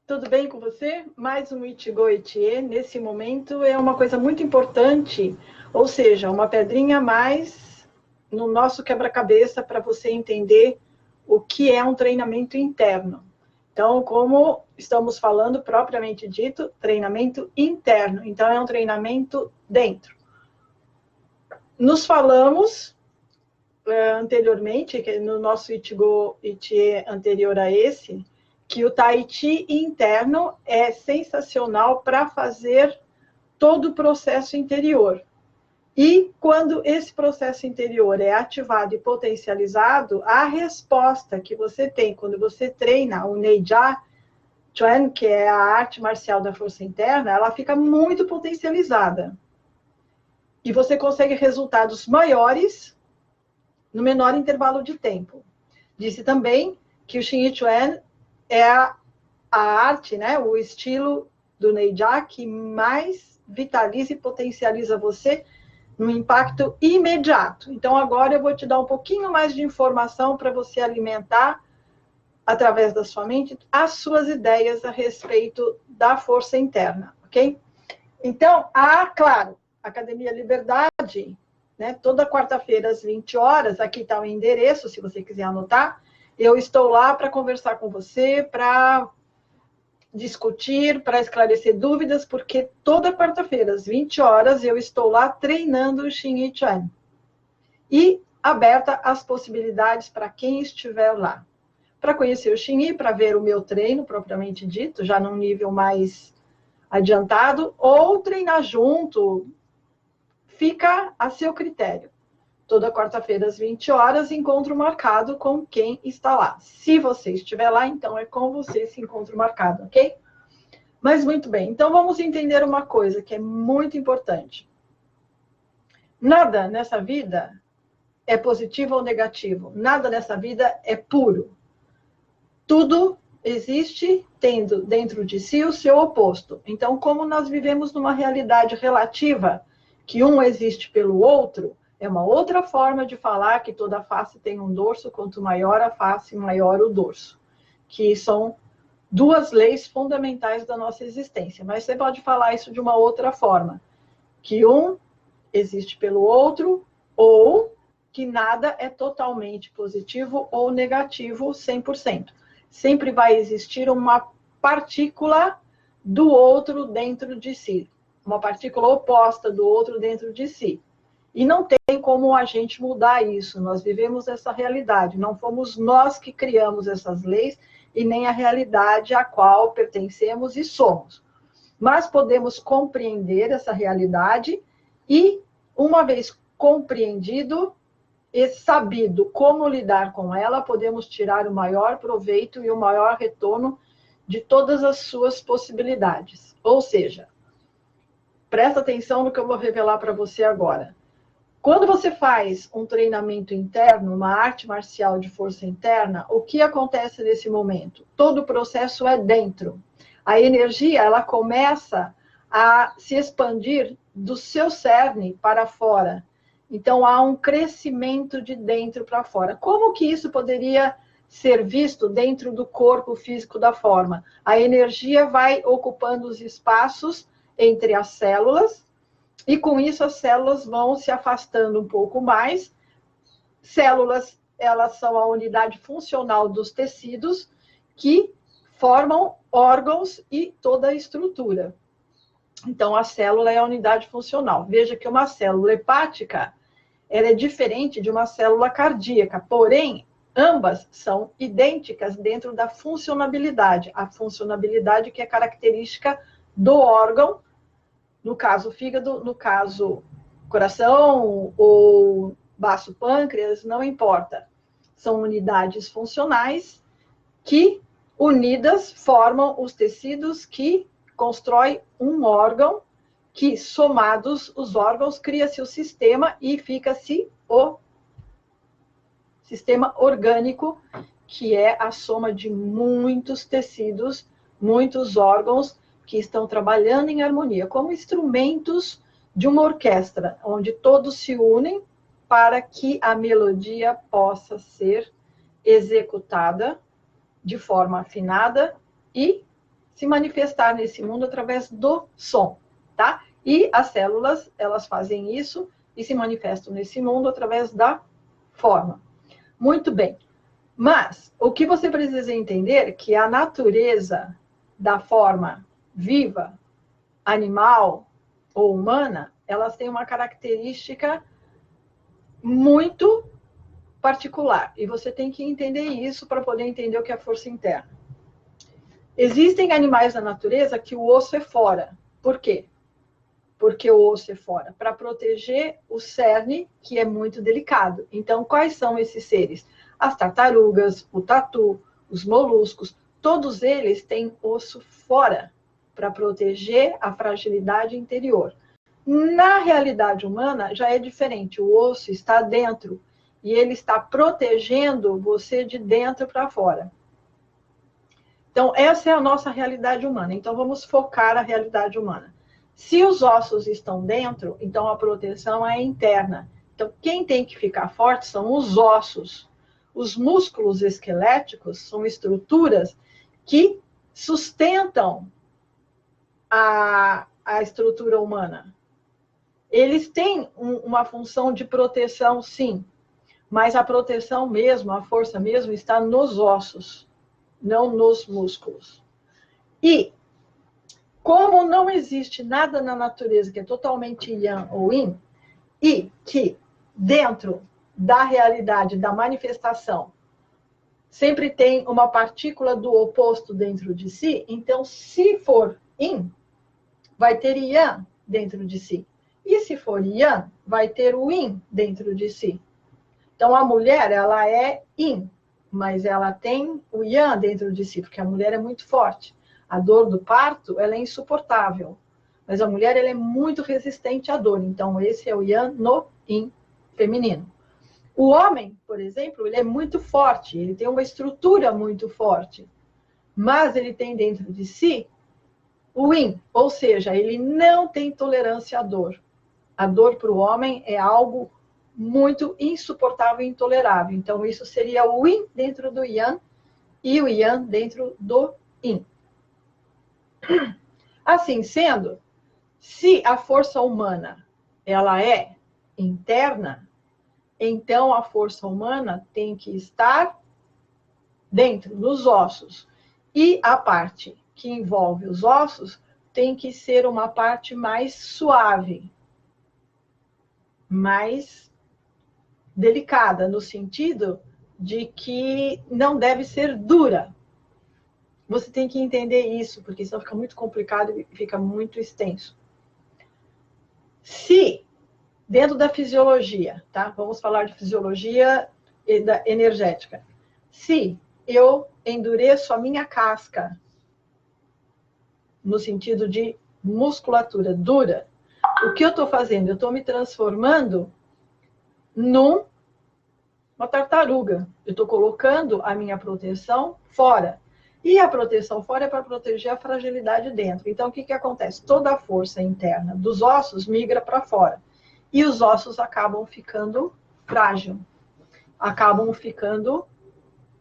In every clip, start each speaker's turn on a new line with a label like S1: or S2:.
S1: Tudo bem com você? Mais um Ichigo Ichie. Nesse momento é uma coisa muito importante, ou seja, uma pedrinha a mais no nosso quebra-cabeça para você entender o que é um treinamento interno. Então, como estamos falando propriamente dito, treinamento interno. Então, é um treinamento dentro. Nos falamos anteriormente, no nosso Ichigo Ichie anterior a esse, que o Tai Chi interno é sensacional para fazer todo o processo interior. E quando esse processo interior é ativado e potencializado, a resposta que você tem quando você treina o Neijia Chuan, que é a arte marcial da força interna, ela fica muito potencializada. E você consegue resultados maiores no menor intervalo de tempo. Disse também que o Xing Chuan é a arte, né, o estilo do Neijia que mais vitaliza e potencializa você no impacto imediato. Então, agora eu vou te dar um pouquinho mais de informação para você alimentar, através da sua mente, as suas ideias a respeito da força interna, ok? Então, claro, Academia Liberdade, né, toda quarta-feira às 20 horas, aqui está o endereço, se você quiser anotar, eu estou lá para conversar com você, para discutir, para esclarecer dúvidas, porque toda quarta-feira, às 20 horas, eu estou lá treinando o Xing Chuan. E aberta as possibilidades para quem estiver lá. Para conhecer o Xing, para ver o meu treino, propriamente dito, já num nível mais adiantado, ou treinar junto, fica a seu critério. Toda quarta-feira, às 20 horas, encontro marcado com quem está lá. Se você estiver lá, então é com você esse encontro marcado, ok? Mas muito bem, então vamos entender uma coisa que é muito importante. Nada nessa vida é positivo ou negativo. Nada nessa vida é puro. Tudo existe tendo dentro de si o seu oposto. Então, como nós vivemos numa realidade relativa, que um existe pelo outro, é uma outra forma de falar que toda face tem um dorso, quanto maior a face, maior o dorso. Que são duas leis fundamentais da nossa existência. Mas você pode falar isso de uma outra forma. Que um existe pelo outro, ou que nada é totalmente positivo ou negativo 100%. Sempre vai existir uma partícula do outro dentro de si. Uma partícula oposta do outro dentro de si. E não tem como a gente mudar isso. Nós vivemos essa realidade. Não fomos nós que criamos essas leis e nem a realidade a qual pertencemos e somos. Mas podemos compreender essa realidade e, uma vez compreendido e sabido como lidar com ela, podemos tirar o maior proveito e o maior retorno de todas as suas possibilidades. Ou seja, presta atenção no que eu vou revelar para você agora. Quando você faz um treinamento interno, uma arte marcial de força interna, o que acontece nesse momento? Todo o processo é dentro. A energia, ela começa a se expandir do seu cerne para fora. Então, há um crescimento de dentro para fora. Como que isso poderia ser visto dentro do corpo físico da forma? A energia vai ocupando os espaços entre as células, e com isso as células vão se afastando um pouco mais. Células, elas são a unidade funcional dos tecidos que formam órgãos e toda a estrutura. Então, a célula é a unidade funcional. Veja que uma célula hepática, ela é diferente de uma célula cardíaca, porém, ambas são idênticas dentro da funcionabilidade. A funcionabilidade que é característica do órgão, no caso fígado, no caso coração ou baço pâncreas, não importa. São unidades funcionais que, unidas, formam os tecidos que constroem um órgão, que, somados os órgãos, cria-se o sistema e fica-se o sistema orgânico, que é a soma de muitos tecidos, muitos órgãos, que estão trabalhando em harmonia, como instrumentos de uma orquestra, onde todos se unem para que a melodia possa ser executada de forma afinada e se manifestar nesse mundo através do som, tá? E as células, elas fazem isso e se manifestam nesse mundo através da forma. Muito bem. Mas o que você precisa entender é que a natureza da forma viva, animal ou humana, elas têm uma característica muito particular. E você tem que entender isso para poder entender o que é força interna. Existem animais na natureza que o osso é fora. Por quê? Porque o osso é fora, para proteger o cerne, que é muito delicado. Então, quais são esses seres? As tartarugas, o tatu, os moluscos, todos eles têm osso fora, para proteger a fragilidade interior. Na realidade humana, já é diferente. O osso está dentro, e ele está protegendo você de dentro para fora. Então, essa é a nossa realidade humana. Então, vamos focar a realidade humana. Se os ossos estão dentro, então a proteção é interna. Então, quem tem que ficar forte são os ossos. Os músculos esqueléticos são estruturas que sustentam a estrutura humana. Eles têm uma função de proteção, sim, mas a proteção mesmo, a força mesmo, está nos ossos, não nos músculos. E como não existe nada na natureza que é totalmente yang ou yin, e que dentro da realidade, da manifestação, sempre tem uma partícula do oposto dentro de si, então, se for yin, vai ter yang dentro de si. E se for yang, vai ter o yin dentro de si. Então, a mulher, ela é yin, mas ela tem o yang dentro de si, porque a mulher é muito forte. A dor do parto, ela é insuportável. Mas a mulher, ela é muito resistente à dor. Então, esse é o yang no yin feminino. O homem, por exemplo, ele é muito forte. Ele tem uma estrutura muito forte. Mas ele tem dentro de si o yin. Ou seja, ele não tem tolerância à dor. A dor para o homem é algo muito insuportável e intolerável. Então, isso seria o yin dentro do yang e o yang dentro do yin. Assim sendo, se a força humana ela é interna, então a força humana tem que estar dentro dos ossos. E a parte que envolve os ossos tem que ser uma parte mais suave, mais delicada, no sentido de que não deve ser dura. Você tem que entender isso, porque senão fica muito complicado e fica muito extenso. Se, dentro da fisiologia, tá? Vamos falar de fisiologia energética. Se eu endureço a minha casca, no sentido de musculatura dura, o que eu estou fazendo? Eu estou me transformando numa tartaruga. Eu estou colocando a minha proteção fora. E a proteção fora é para proteger a fragilidade dentro. Então, o que acontece? Toda a força interna dos ossos migra para fora. E os ossos acabam ficando frágeis. Acabam ficando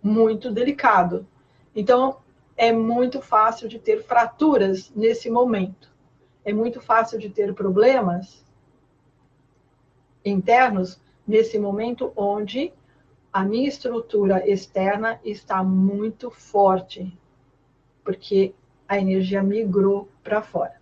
S1: muito delicado. Então, é muito fácil de ter fraturas nesse momento. É muito fácil de ter problemas internos nesse momento onde a minha estrutura externa está muito forte, porque a energia migrou para fora.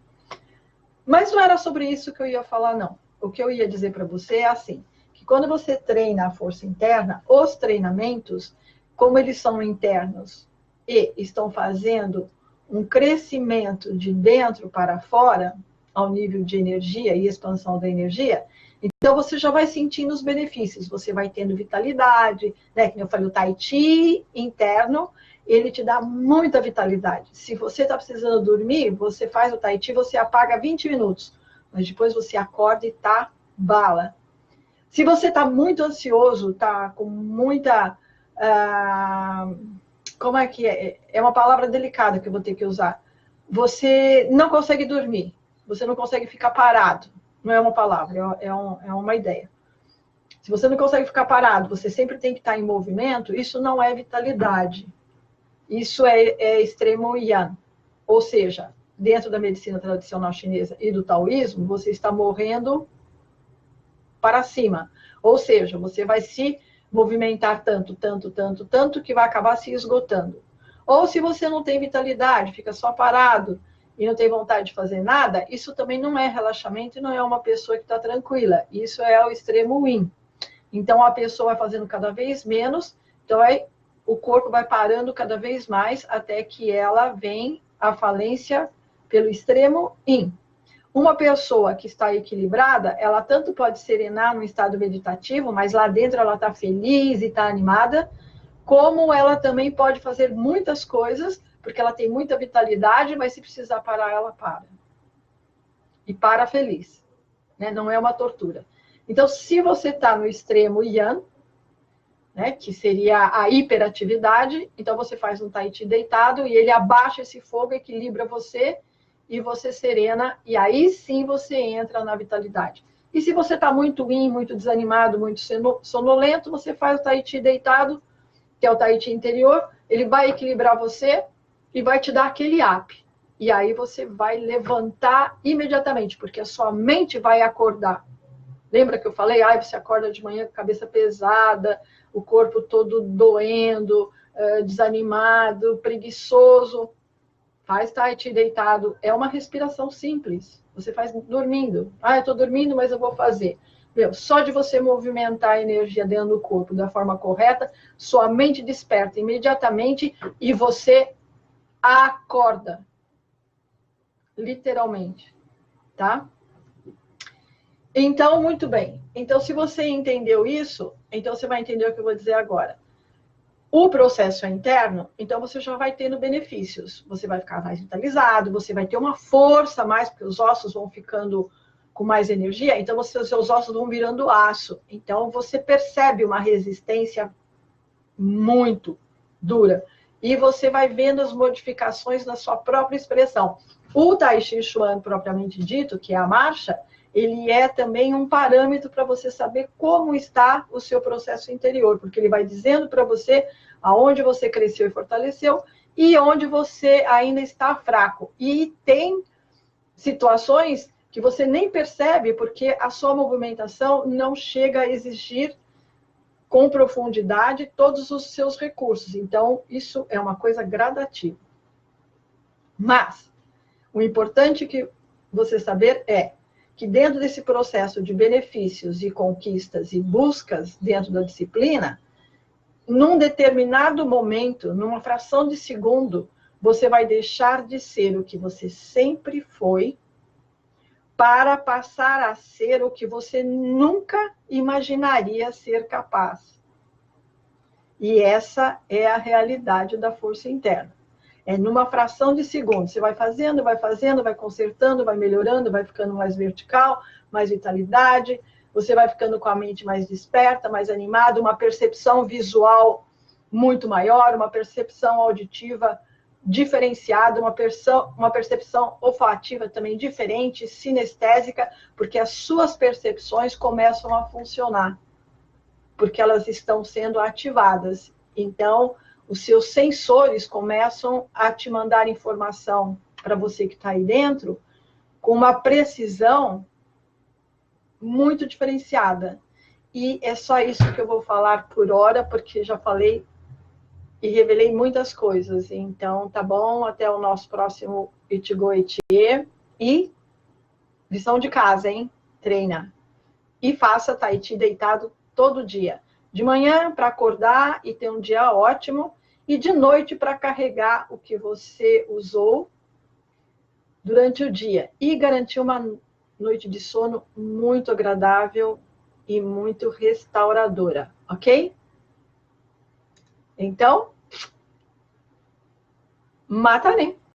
S1: Mas não era sobre isso que eu ia falar, não. O que eu ia dizer para você é assim, que quando você treina a força interna, os treinamentos, como eles são internos e estão fazendo um crescimento de dentro para fora, ao nível de energia e expansão da energia, então você já vai sentindo os benefícios, você vai tendo vitalidade, né? Como eu falei, o Tai Chi interno, ele te dá muita vitalidade. Se você está precisando dormir, você faz o Tai Chi, você apaga 20 minutos, mas depois você acorda e tá bala. Se você está muito ansioso, está com muita... como é que é? É uma palavra delicada que eu vou ter que usar. Você não consegue dormir, você não consegue ficar parado. Não é uma palavra, é uma ideia. Se você não consegue ficar parado, você sempre tem que estar em movimento, isso não é vitalidade. Isso é extremo yang. Ou seja, dentro da medicina tradicional chinesa e do taoísmo, você está morrendo para cima. Ou seja, você vai se movimentar tanto, que vai acabar se esgotando. Ou se você não tem vitalidade, fica só parado e não tem vontade de fazer nada, isso também não é relaxamento e não é uma pessoa que está tranquila. Isso é o extremo yin. Então, a pessoa vai fazendo cada vez menos, então o corpo vai parando cada vez mais até que ela vem à falência pelo extremo yin. Uma pessoa que está equilibrada, ela tanto pode serenar no estado meditativo, mas lá dentro ela está feliz e está animada, como ela também pode fazer muitas coisas, porque ela tem muita vitalidade, mas se precisar parar, ela para. E para feliz. Né? Não é uma tortura. Então, se você está no extremo Yang, né, que seria a hiperatividade, então você faz um Tai Chi deitado e ele abaixa esse fogo, equilibra você e você serena, e aí sim você entra na vitalidade. E se você está muito yin, muito desanimado, muito sonolento, você faz o Tai Chi deitado, que é o Tai Chi interior, ele vai equilibrar você e vai te dar aquele up. E aí você vai levantar imediatamente, porque a sua mente vai acordar. Lembra que eu falei? Você acorda de manhã com a cabeça pesada, o corpo todo doendo, desanimado, preguiçoso. Faz Tai Chi deitado. É uma respiração simples. Você faz dormindo. Eu estou dormindo, mas eu vou fazer. Só de você movimentar a energia dentro do corpo da forma correta, sua mente desperta imediatamente e você acorda. Literalmente. Tá? Então, muito bem. Então, se você entendeu isso, então você vai entender o que eu vou dizer agora. O processo é interno, então você já vai tendo benefícios. Você vai ficar mais vitalizado, você vai ter uma força mais, porque os ossos vão ficando com mais energia, então os seus ossos vão virando aço. Então, você percebe uma resistência muito dura. E você vai vendo as modificações na sua própria expressão. O Tai Chi Chuan, propriamente dito, que é a marcha, ele é também um parâmetro para você saber como está o seu processo interior, porque ele vai dizendo para você aonde você cresceu e fortaleceu e onde você ainda está fraco. E tem situações que você nem percebe, porque a sua movimentação não chega a exigir com profundidade todos os seus recursos. Então, isso é uma coisa gradativa. Mas, o importante que você saber é que dentro desse processo de benefícios e conquistas e buscas dentro da disciplina, num determinado momento, numa fração de segundo, você vai deixar de ser o que você sempre foi para passar a ser o que você nunca imaginaria ser capaz. E essa é a realidade da força interna. É numa fração de segundo. Você vai fazendo, vai consertando, vai melhorando, vai ficando mais vertical, mais vitalidade. Você vai ficando com a mente mais desperta, mais animada, uma percepção visual muito maior, uma percepção auditiva diferenciada, uma percepção olfativa também diferente, sinestésica, porque as suas percepções começam a funcionar, porque elas estão sendo ativadas. Então, os seus sensores começam a te mandar informação para você que está aí dentro, com uma precisão muito diferenciada. E é só isso que eu vou falar por hora, porque já falei e revelei muitas coisas. Então, tá bom? Até o nosso próximo Ichigo Ichie. E lição de casa, hein? Treina. E faça Tai Chi deitado todo dia. De manhã para acordar e ter um dia ótimo. E de noite para carregar o que você usou durante o dia. E garantir uma noite de sono muito agradável e muito restauradora. Ok? Então, mata nem.